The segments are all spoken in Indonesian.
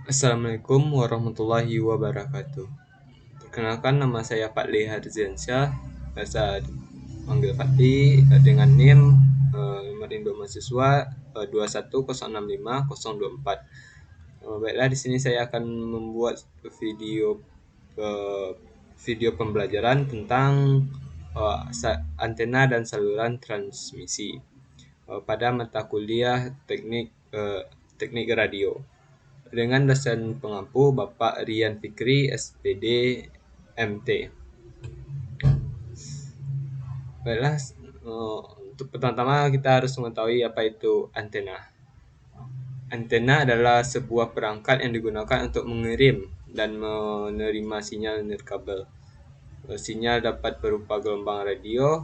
Assalamualaikum warahmatullahi wabarakatuh. Perkenalkan, nama saya Fadli Harziansyah, biasa panggil Fadli, dengan NIM nomor induk mahasiswa 21065 024. Baiklah, di sini saya akan membuat video eh, video pembelajaran tentang antena dan saluran transmisi pada mata kuliah teknik radio, dengan dosen pengampu Bapak Rian Fikri, SPD, MT. Baiklah, untuk pertama-tama kita harus mengetahui apa itu antena. Antena adalah sebuah perangkat yang digunakan untuk mengirim dan menerima sinyal nirkabel. Sinyal dapat berupa gelombang radio,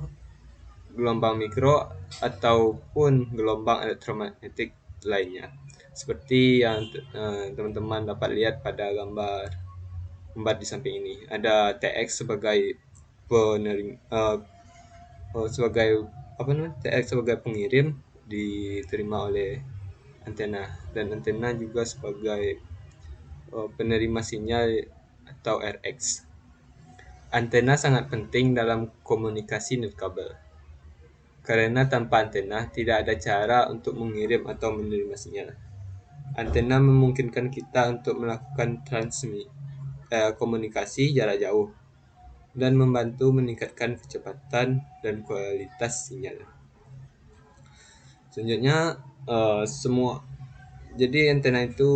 gelombang mikro, ataupun gelombang elektromagnetik lainnya. Seperti yang teman-teman dapat lihat pada gambar di samping ini. Ada TX sebagai penerima, sebagai TX sebagai pengirim, diterima oleh antena, dan antena juga sebagai penerima sinyal atau RX. Antena sangat penting dalam komunikasi nirkabel, karena tanpa antena tidak ada cara untuk mengirim atau menerima sinyal. Antena memungkinkan kita untuk melakukan komunikasi jarak jauh dan membantu meningkatkan kecepatan dan kualitas sinyal. Selanjutnya, jadi antena itu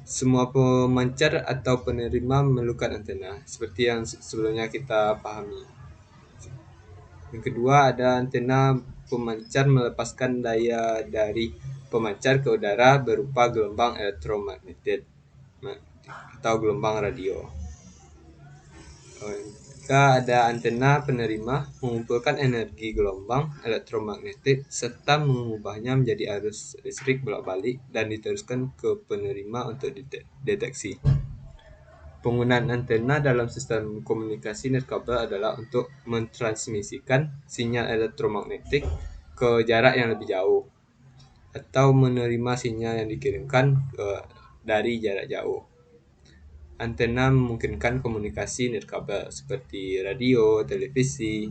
semua pemancar atau penerima memerlukan antena, seperti yang sebelumnya kita pahami. Yang kedua, ada antena pemancar melepaskan daya dari pemancar ke udara berupa gelombang elektromagnetik atau gelombang radio. Jika ada antena penerima mengumpulkan energi gelombang elektromagnetik serta mengubahnya menjadi arus listrik bolak-balik dan diteruskan ke penerima untuk deteksi. Penggunaan antena dalam sistem komunikasi nirkabel adalah untuk mentransmisikan sinyal elektromagnetik ke jarak yang lebih jauh atau menerima sinyal yang dikirimkan dari jarak jauh. Antena memungkinkan komunikasi nirkabel seperti radio, televisi,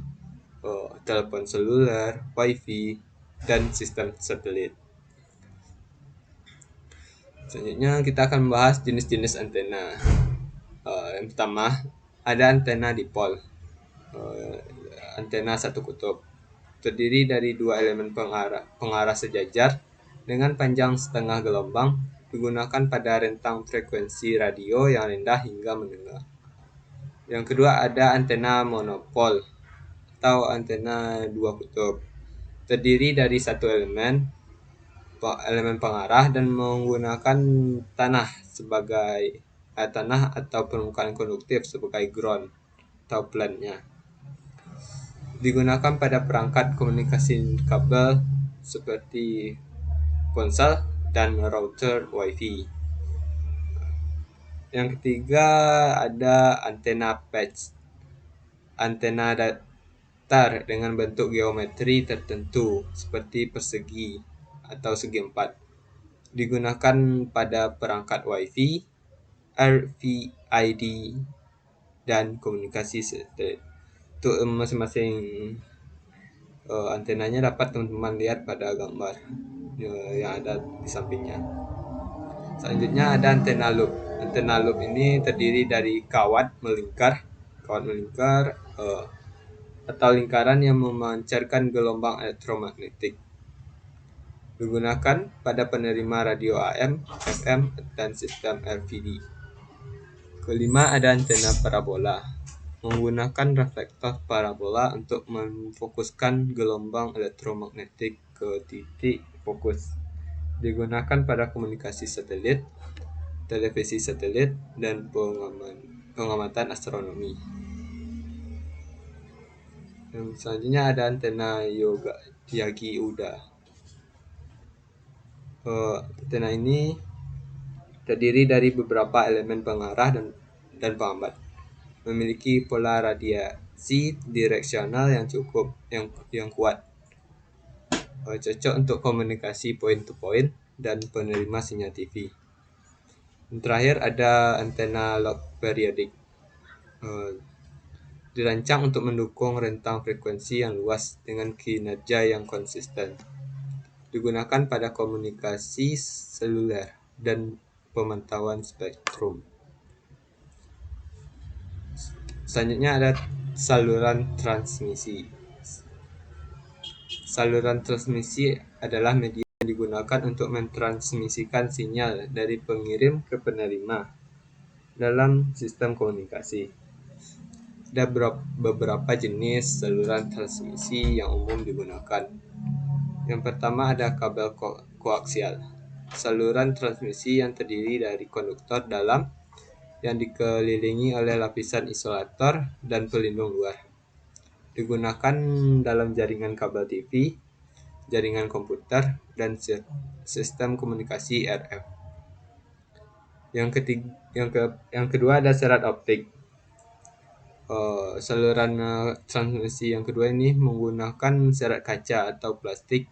telepon seluler, wifi, dan sistem satelit. Selanjutnya kita akan membahas jenis-jenis antena. Yang pertama, ada antena dipol, antena satu kutub, terdiri dari dua elemen pengarah sejajar dengan panjang setengah gelombang, digunakan pada rentang frekuensi radio yang rendah hingga menengah. Yang kedua, ada antena monopol atau antena dua kutub, terdiri dari satu elemen pengarah dan menggunakan tanah atau permukaan konduktif sebagai ground atau plane-nya. Digunakan pada perangkat komunikasi kabel seperti ponsel dan router wifi. Yang ketiga, ada antena patch, antena datar dengan bentuk geometri tertentu seperti persegi atau segi empat, digunakan pada perangkat wifi, RFID, dan komunikasi satelit. Untuk masing-masing antenanya dapat teman-teman lihat pada gambar yang ada di sampingnya. Selanjutnya ada antena loop. Antena loop ini terdiri dari kawat melingkar atau lingkaran yang memancarkan gelombang elektromagnetik, digunakan pada penerima radio AM, FM, dan sistem LVD. Kelima, ada antena parabola, menggunakan reflektor parabola untuk memfokuskan gelombang elektromagnetik ke titik fokus, digunakan pada komunikasi satelit, televisi satelit, dan pengamatan astronomi. Yang selanjutnya ada antena Yagi-Uda. Antena ini terdiri dari beberapa elemen pengarah dan penghambat, memiliki pola radiasi direksional yang kuat. cocok untuk komunikasi point to point dan penerima sinyal TV. Yang terakhir ada antena low periodic, dirancang untuk mendukung rentang frekuensi yang luas dengan kinerja yang konsisten. Digunakan pada komunikasi seluler dan pemantauan spektrum. Selanjutnya ada saluran transmisi. Saluran transmisi adalah media yang digunakan untuk mentransmisikan sinyal dari pengirim ke penerima dalam sistem komunikasi. Ada beberapa jenis saluran transmisi yang umum digunakan. Yang pertama ada kabel koaksial. Saluran transmisi yang terdiri dari konduktor dalam yang dikelilingi oleh lapisan isolator dan pelindung luar. Digunakan dalam jaringan kabel TV, jaringan komputer, dan sistem komunikasi RF. Yang kedua ada serat optik. Saluran transmisi yang kedua ini menggunakan serat kaca atau plastik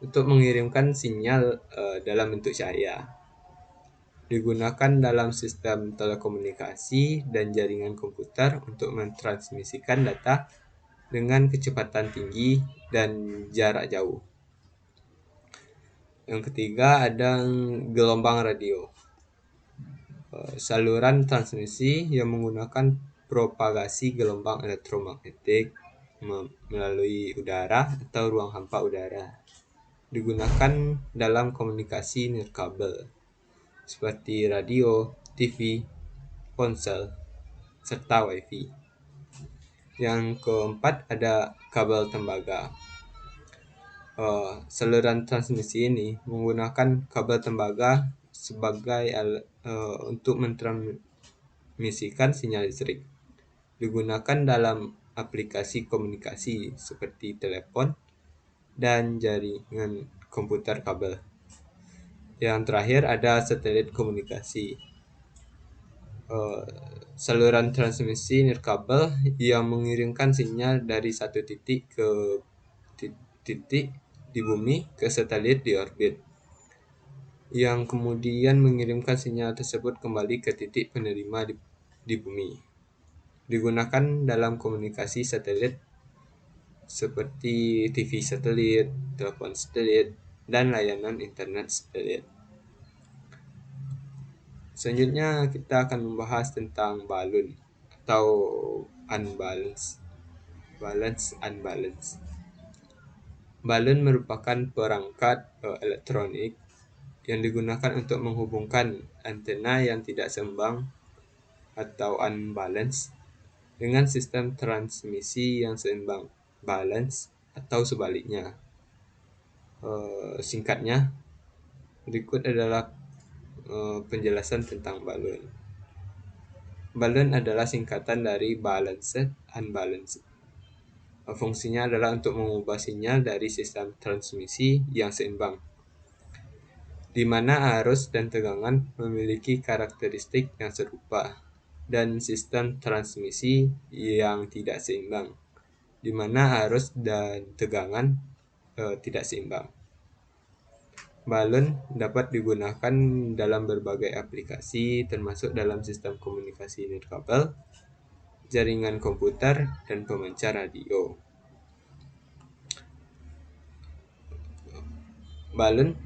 untuk mengirimkan sinyal dalam bentuk cahaya. Digunakan dalam sistem telekomunikasi dan jaringan komputer untuk mentransmisikan data dengan kecepatan tinggi dan jarak jauh. Yang ketiga ada gelombang radio. Saluran transmisi yang menggunakan propagasi gelombang elektromagnetik melalui udara atau ruang hampa udara. Digunakan dalam komunikasi nirkabel seperti radio, TV, ponsel, serta WiFi. Yang keempat ada kabel tembaga. Saluran transmisi ini menggunakan kabel tembaga sebagai untuk mentransmisikan sinyal listrik. Digunakan dalam aplikasi komunikasi seperti telepon dan jaringan komputer kabel. Yang terakhir ada satelit komunikasi. Saluran transmisi nirkabel yang mengirimkan sinyal dari satu titik ke titik di bumi ke satelit di orbit, yang kemudian mengirimkan sinyal tersebut kembali ke titik penerima di bumi. Digunakan dalam komunikasi satelit seperti TV satelit, telepon satelit, dan layanan internet satelit. Selanjutnya kita akan membahas tentang balun atau unbalance. Balun merupakan perangkat elektronik yang digunakan untuk menghubungkan antena yang tidak seimbang atau unbalance dengan sistem transmisi yang seimbang, balance, atau sebaliknya. Singkatnya, berikut adalah penjelasan tentang balun. Balun adalah singkatan dari balanced, unbalanced. Fungsinya adalah untuk mengubah sinyal dari sistem transmisi yang seimbang, di mana arus dan tegangan memiliki karakteristik yang serupa, dan sistem transmisi yang tidak seimbang, di mana arus dan tegangan tidak seimbang. Balun dapat digunakan dalam berbagai aplikasi, termasuk dalam sistem komunikasi nirkabel, jaringan komputer, dan pemancar radio. Balun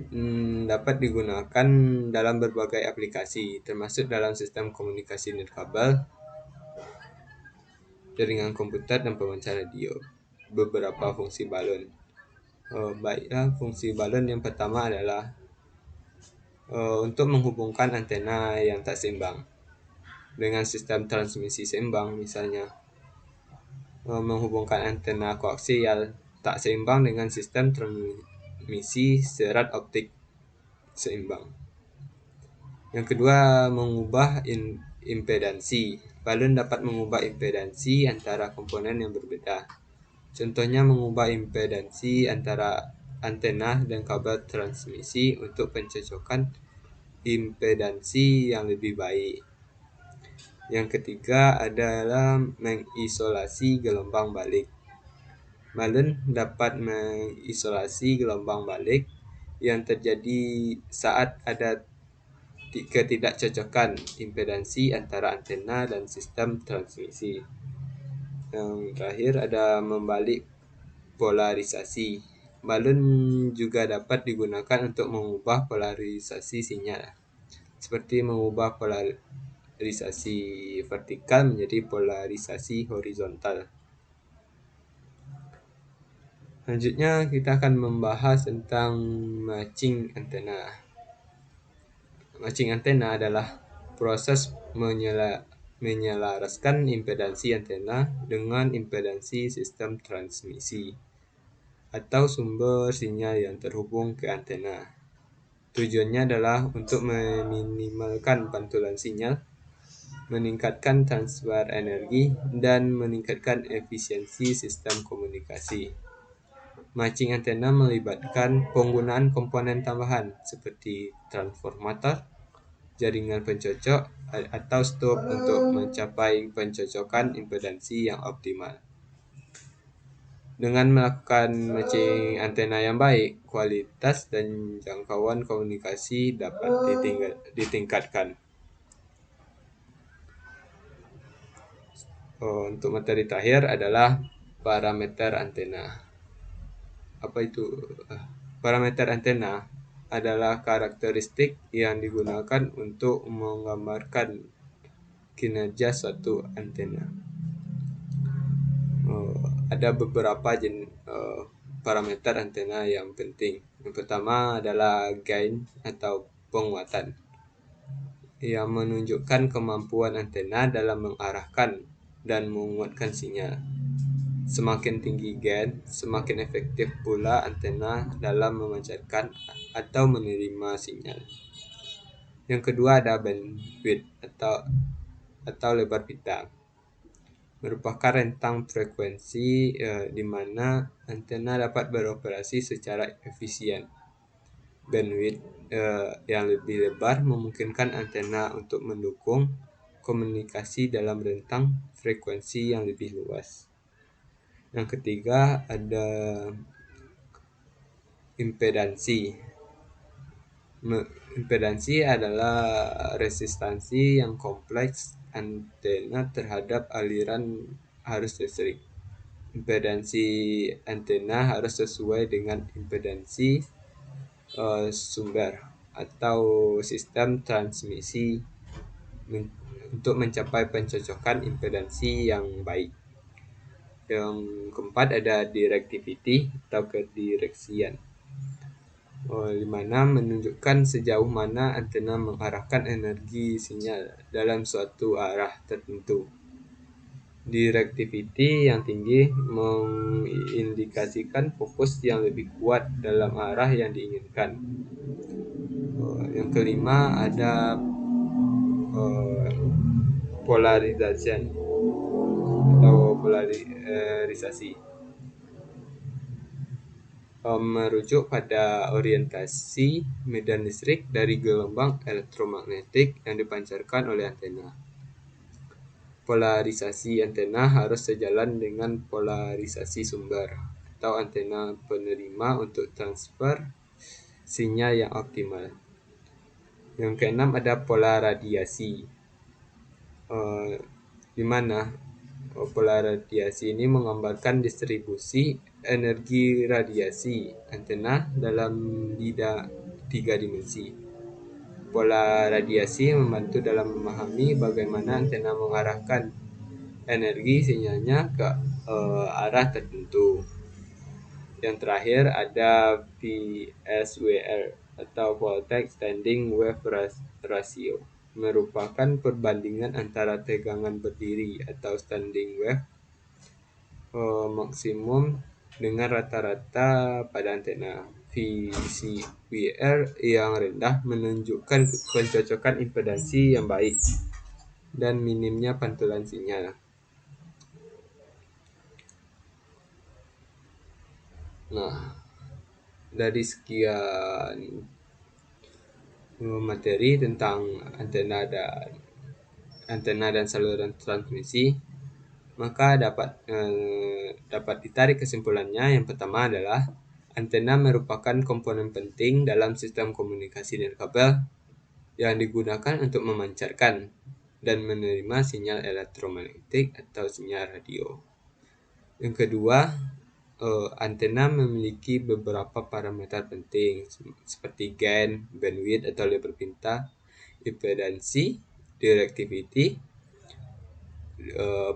dapat digunakan dalam berbagai aplikasi, termasuk dalam sistem komunikasi nirkabel, jaringan komputer, dan pemancar radio. Beberapa fungsi balun. Baiklah, fungsi balun yang pertama adalah untuk menghubungkan antena yang tak seimbang dengan sistem transmisi seimbang, misalnya menghubungkan antena koaksial tak seimbang dengan sistem transmisi serat optik seimbang. Yang kedua, mengubah impedansi. Balun dapat mengubah impedansi antara komponen yang berbeda. Contohnya mengubah impedansi antara antena dan kabel transmisi untuk pencocokan impedansi yang lebih baik. Yang ketiga adalah mengisolasi gelombang balik. Balun dapat mengisolasi gelombang balik yang terjadi saat ada ketidakcocokan impedansi antara antena dan sistem transmisi. Yang terakhir ada membalik polarisasi. Balun juga dapat digunakan untuk mengubah polarisasi sinyal, seperti mengubah polarisasi vertikal menjadi polarisasi horizontal. Selanjutnya kita akan membahas tentang matching antena. Matching antena adalah proses menyelaraskan impedansi antena dengan impedansi sistem transmisi atau sumber sinyal yang terhubung ke antena. Tujuannya adalah untuk meminimalkan pantulan sinyal, meningkatkan transfer energi, dan meningkatkan efisiensi sistem komunikasi. Matching antena melibatkan penggunaan komponen tambahan seperti transformator, jaringan pencocok, atau stop untuk mencapai pencocokan impedansi yang optimal. Dengan melakukan matching antena yang baik, kualitas dan jangkauan komunikasi dapat ditingkatkan. Untuk materi terakhir adalah parameter antena. Apa itu? Parameter antena adalah karakteristik yang digunakan untuk menggambarkan kinerja suatu antena. Ada beberapa parameter antena yang penting. Yang pertama adalah gain atau penguatan, yang menunjukkan kemampuan antena dalam mengarahkan dan menguatkan sinyal. Semakin tinggi gain, semakin efektif pula antena dalam memancarkan atau menerima sinyal. Yang kedua ada bandwidth atau lebar pita, merupakan rentang frekuensi di mana antena dapat beroperasi secara efisien. Bandwidth yang lebih lebar memungkinkan antena untuk mendukung komunikasi dalam rentang frekuensi yang lebih luas. Yang ketiga ada impedansi. Impedansi adalah resistansi yang kompleks antena terhadap aliran arus listrik. Impedansi antena harus sesuai dengan impedansi sumber atau sistem transmisi untuk mencapai pencocokan impedansi yang baik. Yang keempat ada directivity atau kedireksian, di mana menunjukkan sejauh mana antena mengarahkan energi sinyal dalam suatu arah tertentu. Directivity yang tinggi mengindikasikan fokus yang lebih kuat dalam arah yang diinginkan. Yang kelima ada polarisasi atau polarisasi, merujuk pada orientasi medan listrik dari gelombang elektromagnetik yang dipancarkan oleh antena. Polarisasi antena harus sejalan dengan polarisasi sumber atau antena penerima untuk transfer sinyal yang optimal. Yang keenam ada polaradiasi, di mana polaradiasi ini menggambarkan distribusi energi radiasi antena dalam tiga dimensi. Polaradiasi membantu dalam memahami bagaimana antena mengarahkan energi sinyalnya ke arah tertentu. Yang terakhir ada VSWR atau Voltage Standing Wave Ratio, merupakan perbandingan antara tegangan berdiri atau standing wave maksimum dengan rata-rata pada antena. VCWR yang rendah menunjukkan pencocokan impedansi yang baik dan minimnya pantulan sinyal. Nah, dari sekian materi tentang antena dan saluran transmisi, Maka dapat ditarik kesimpulannya. Yang pertama adalah antena merupakan komponen penting dalam sistem komunikasi dan kabel yang digunakan untuk memancarkan dan menerima sinyal elektromagnetik atau sinyal radio. Yang kedua, antena memiliki beberapa parameter penting seperti gain, bandwidth atau lebar pita, impedansi, directivity,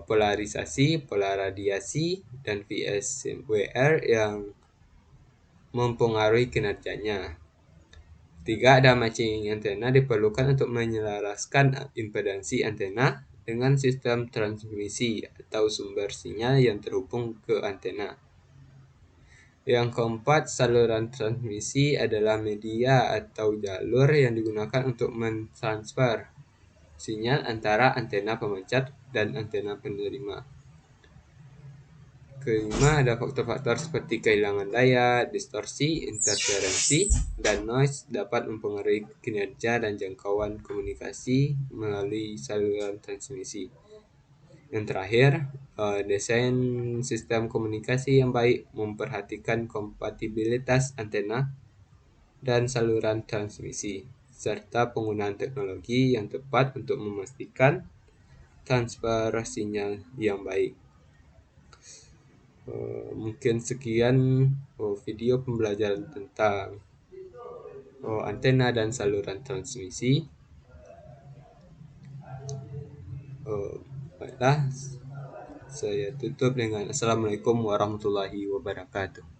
polarisasi, polaradiasi, dan VSWR yang mempengaruhi kinerjanya. Tiga, ada matching antena diperlukan untuk menyelaraskan impedansi antena dengan sistem transmisi atau sumber sinyal yang terhubung ke antena. Yang keempat, saluran transmisi adalah media atau jalur yang digunakan untuk mentransfer sinyal antara antena pemancar dan antena penerima. Kelima, ada faktor-faktor seperti kehilangan daya, distorsi, interferensi, dan noise dapat mempengaruhi kinerja dan jangkauan komunikasi melalui saluran transmisi. Yang terakhir, desain sistem komunikasi yang baik memperhatikan kompatibilitas antena dan saluran transmisi, serta penggunaan teknologi yang tepat untuk memastikan transfer sinyal yang baik. Mungkin sekian video pembelajaran tentang antena dan saluran transmisi. Baiklah, saya tutup dengan Assalamualaikum warahmatullahi wabarakatuh.